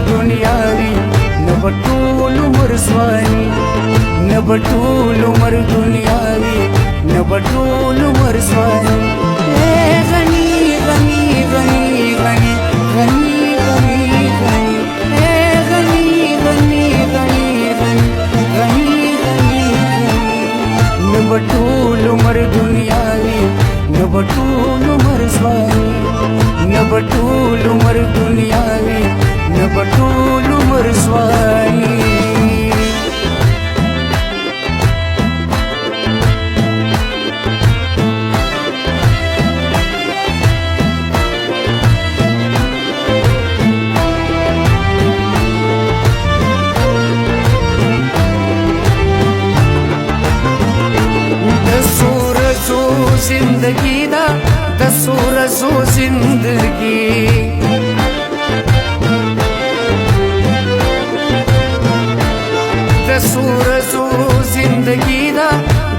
دنیاوی نبټول عمر ځواني نبټول عمر دنیاوی نبټول عمر ځواني غني غني غني غني غني غني غني غني غني غني غني غني نبټول عمر دنیاوی نبټول عمر ځواني نبټول عمر دنیاوی نبټول عمر ځواني زندگی دا د سورزو زندگی د سورزو زندگی دا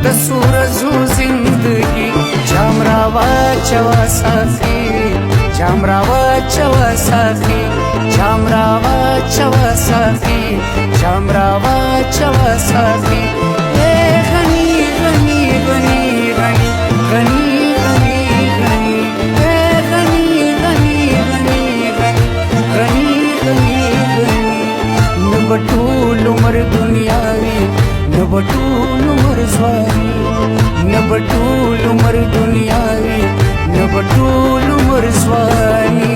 د سورزو زندگی چامراوا چوا ساخی چامراوا چوا ساخی چامراوا چوا ساخی چامراوا چوا ساخی غنی غنی غنی غنی غني غني غني غني غني غني غني غني غني نبټول عمر دنیاوی نبټول عمر ځواني نبټول عمر دنیاوی نبټول عمر ځواني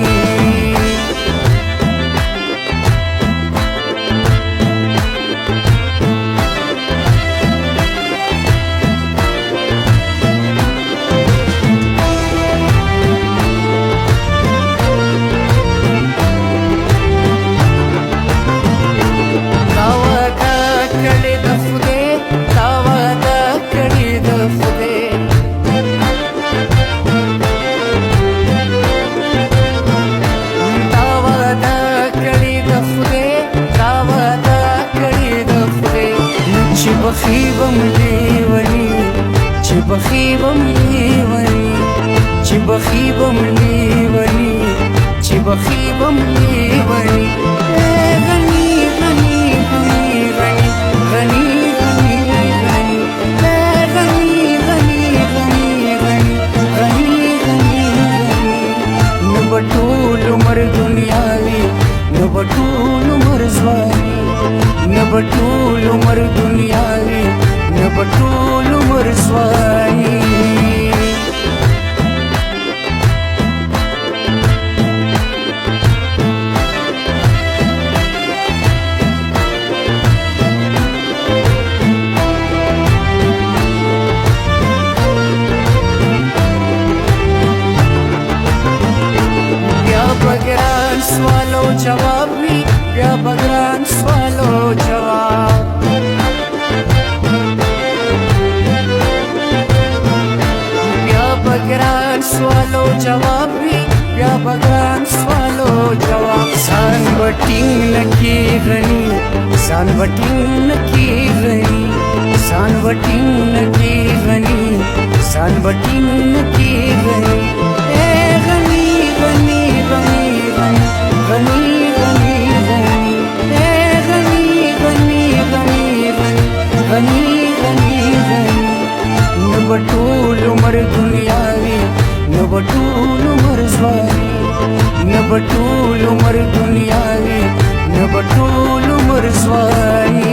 بخيبم ليوني چې بخيبم ليوني چې بخيبم ليوني چې بخيبم ليوني غني غني غني غني غني غني غني غني غني غني غني غني نبټول عمر دنیاوی نبټول عمر ځواني نبټول عمر دنیاوی نبټول عمر ځواني بیا بګران سوالو جواب وی بیا بګران سوالو جواب بیا بګران سوالو جواب وی بیا بګران سوالو جواب سان وټینګ نکی غنی سان وټینګ نکی غنی سان وټینګ نکی غنی سان وټینګ نکی غنی غنی غنی غنی غنی غنی غنی غنی غنی غنی غنی غنی نبټول عمر دنیاوی نبټول عمر ځواني نبټول عمر دنیاوی نبټول عمر ځواني